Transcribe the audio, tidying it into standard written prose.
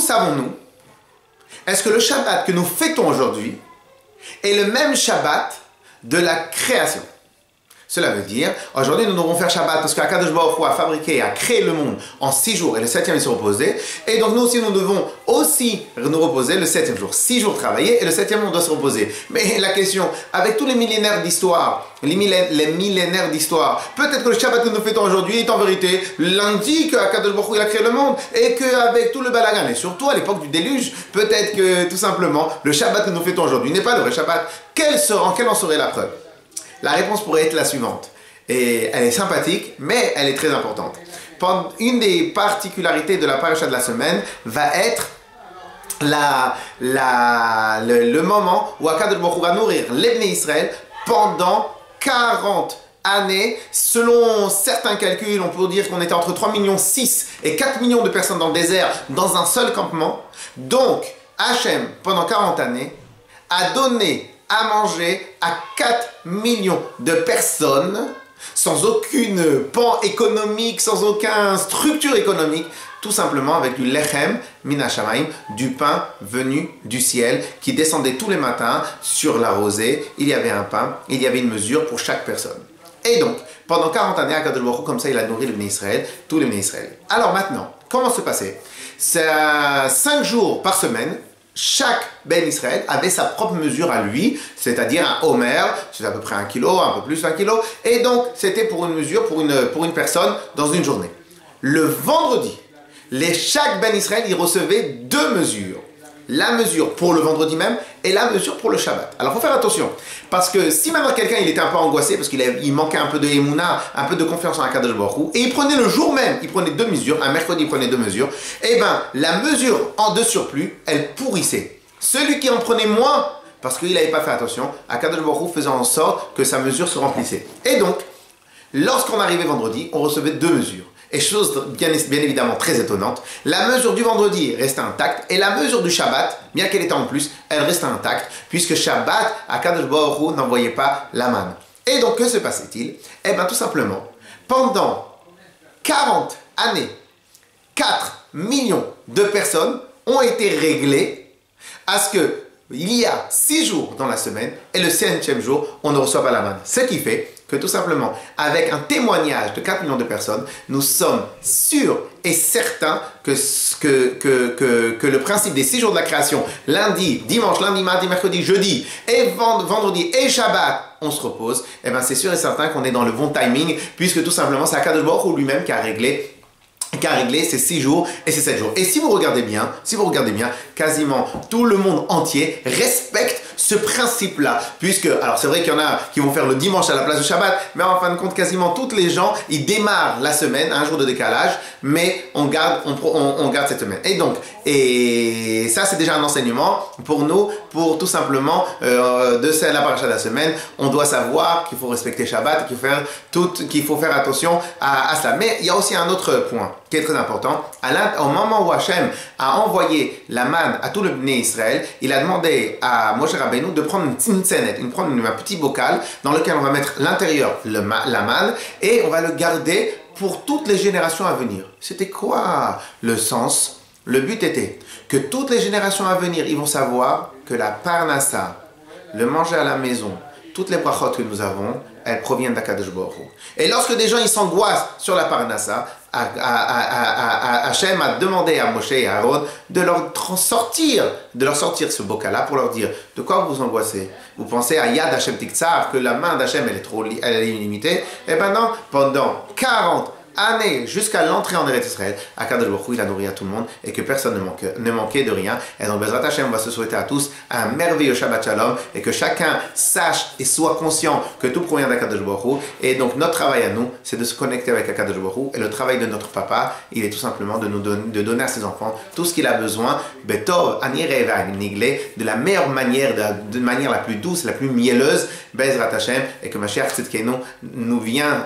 savons-nous, est-ce que le Shabbat que nous fêtons aujourd'hui est le même Shabbat de la création? Cela veut dire, aujourd'hui nous devons faire Shabbat parce qu'Akadosh Baruch Hu a fabriqué, a créé le monde en 6 jours et le 7e il se reposait. Et donc nous aussi nous devons aussi nous reposer le 7e jour. 6 jours travailler et le 7e on doit se reposer. Mais la question, avec tous les millénaires d'histoire, les millénaires d'histoire, peut-être que le Shabbat que nous fêtons aujourd'hui est en vérité lundi qu'Akadosh Baruch Hu il a créé le monde et qu'avec tout le balagan, et surtout à l'époque du déluge, peut-être que tout simplement le Shabbat que nous fêtons aujourd'hui n'est pas le vrai Shabbat. Quelle en serait la preuve? La réponse pourrait être la suivante. Et elle est sympathique, mais elle est très importante. Une des particularités de la paracha de la semaine va être le moment où Akadosh Baruch Hu va nourrir les Bnei Israël pendant 40 années. Selon certains calculs, on peut dire qu'on était entre 3,6 millions et 4 millions de personnes dans le désert, dans un seul campement. Donc, Hachem, pendant 40 années, a donné à manger à 4 millions de personnes sans aucune pan économique, sans aucune structure économique, tout simplement avec du lechem min hashamayim, du pain venu du ciel qui descendait tous les matins sur la rosée. Il y avait un pain, il y avait une mesure pour chaque personne. Et donc, pendant 40 années, Akadosh Baruch Hu, comme ça, il a nourri le Bnei Israël, tous les Bnei Israël. Alors maintenant, comment se passait? C'est 5 jours par semaine. Chaque Ben Israël avait sa propre mesure à lui, c'est-à-dire un homer, c'est à peu près 1 kilo, un peu plus d'1 kilo, et donc c'était pour une mesure, pour une personne dans une journée. Le vendredi, chaque Ben Israël, il recevait 2 mesures. La mesure pour le vendredi même et la mesure pour le Shabbat. Alors il faut faire attention, parce que si maintenant quelqu'un il était un peu angoissé, parce qu'il manquait un peu de Emouna, un peu de confiance en Akadosh Baruch Hu, et il prenait le jour même, il prenait 2 mesures, un mercredi il prenait 2 mesures, et bien la mesure en de surplus, elle pourrissait. Celui qui en prenait moins, parce qu'il n'avait pas fait attention, Akadosh Baruch Hu faisait en sorte que sa mesure se remplissait. Et donc, lorsqu'on arrivait vendredi, on recevait 2 mesures. Et chose bien évidemment très étonnante, la mesure du vendredi restait intacte et la mesure du Shabbat, bien qu'elle était en plus, elle restait intacte puisque Shabbat, Akadosh Baruch Hu n'envoyait pas la manne. Et donc que se passait-il? Eh bien tout simplement, pendant 40 années, 4 millions de personnes ont été réglées à ce que il y a 6 jours dans la semaine et le 7e jour, on ne reçoit pas la manne. Ce qui fait que tout simplement, avec un témoignage de 4 millions de personnes, nous sommes sûrs et certains que le principe des 6 jours de la création, lundi, dimanche, lundi, mardi, mercredi, jeudi, et vendredi et Shabbat, on se repose, et bien c'est sûr et certain qu'on est dans le bon timing, puisque tout simplement, c'est Akadosh Baruch Hu lui-même qui a réglé ces 6 jours et ces 7 jours. Et si vous regardez bien, quasiment tout le monde entier respecte ce principe-là, puisque, alors c'est vrai qu'il y en a qui vont faire le dimanche à la place du Shabbat, mais en fin de compte, quasiment toutes les gens, ils démarrent la semaine, un jour de décalage, mais on garde cette semaine. Et donc, et ça c'est déjà un enseignement pour nous, pour tout simplement de la paracha de la semaine, on doit savoir qu'il faut respecter Shabbat, qu'il faut faire attention à cela. Mais il y a aussi un autre point qui est très important. Au moment où Hachem a envoyé la manne à tout le Bnei Israël, il a demandé à Moshe Rabbeinu de prendre une tzintzenet, prendre un petit bocal dans lequel on va mettre l'intérieur la manne et on va le garder pour toutes les générations à venir. C'était quoi le sens? Le but était que toutes les générations à venir, ils vont savoir que la parnassa, le manger à la maison, toutes les brachot que nous avons, elles proviennent d'Akadosh Baruch Hu. Et lorsque des gens ils s'angoissent sur la parnassa, Hachem a demandé à Moshe et à Aaron de leur sortir ce bocal-là pour leur dire de quoi vous angoissez. Vous pensez à Yad Hachem Tiktsar, que la main d'Hachem elle est illimitée. Et ben non, pendant 40 années jusqu'à l'entrée en Eretz Israël, Akadosh Baruch Hu il a nourri à tout le monde et que personne ne manquait de rien. Et donc Bezrat Hashem, on va se souhaiter à tous un merveilleux Shabbat Shalom et que chacun sache et soit conscient que tout provient d'Akadosh Baruch Hu. Et donc notre travail à nous, c'est de se connecter avec Akadosh Baruch Hu. Et le travail de notre papa, il est tout simplement de donner à ses enfants tout ce qu'il a besoin, Betov Anireva Nigle, de la meilleure manière, de manière la plus douce, la plus mielleuse, Bezrat Hashem, et que Mashiach Tzidkenu nous vient